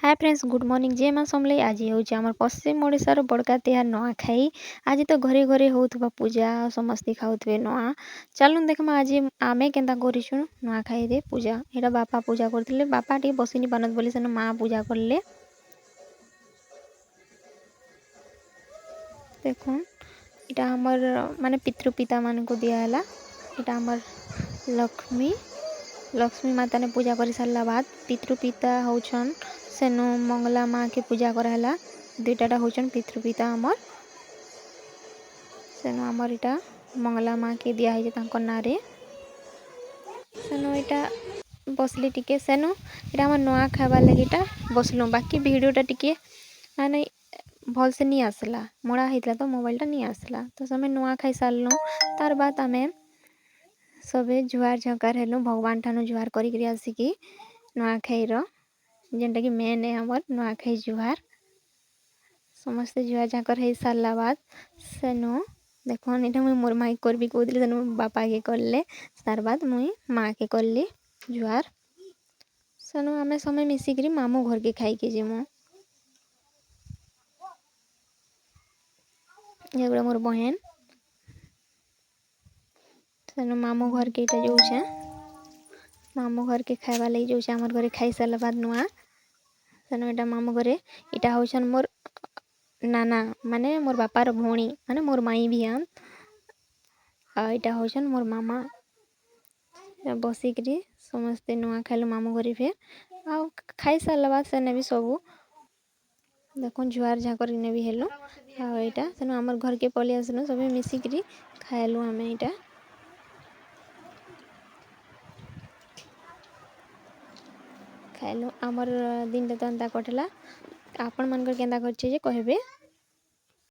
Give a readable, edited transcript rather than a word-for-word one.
Hi friends good morning जय माँ समलेई आज हूँ आम पश्चिम ओडार बड़का तिहार नुआखाई। आज तो घरे घरे होउथबा पूजा समस्ते खाऊे नुआ। चलून देखमा आज आमे केन्ता करूँ नुआखाई रे पूजा। यहाँ बापा पूजा करते बापा टे बसी नहीं पारत बोली से माँ पूजा करले। देखो यहाँ आमर माने पितृपिता मान को दियाला। यहाँ आमर लक्ष्मी लक्ष्मी माता ने पूजा कर सारा बाद पितृपिता होचन सेनु मंगला माँ के पूजा कराला। दुईटा होचन पितृपिता आमर सेनु आमर इटा मंगला माँ के दिया है तांकर नारे सेनु इटा बसली टिके सेनु इटा आमर नुआ खाइबार लगे इटा बसलु। बाकी वीडियोटा टिके माने भल से नहीं आसला मोड़ा होता तो मोबाइलटा नहीं आसला तो समय नुआ खाई सारलु। तार बाद आमे सबे जुआर झकार हेलु भगवान ठानु जुआर करी आसिकी नुआखाईर जेनटा कि मेन है हमर नुआखाई जुआर समस्ते जुआर झाकर हो सारा बाद सेनु देखो यहाँ मुई मोर माँ करबी कहली सेनु बापा के करले तार बाद मुई माँ के करली जुआर सेनु आमे समय मिसिकी मामू घर के खाई के जीमु। ये मोर बहन सेनु मामू घर के इटा जाऊे मामू घर के खाइबा लगी जाऊे आमर घरे खाई सारा बाद नुआ सेनु इटा मामू घरे इटा होचन मोर नाना माने मोर बापार भौणी माने मोर माई भी आन इटा होचन मोर मामा बसिकी समस्ते नुआ खाइलु मामू घरे फिर आ खाई सारा बाद सेने भी सबू देखो जुआर झाकर ने भी हेलु आईटा सेनु आमर घर के पलि आसनु सब मिसिकी खाइलु आमे इटा खाइलु आमर दिन तो एंता कटला। आपण मानकर केंता करछे जे कहबे।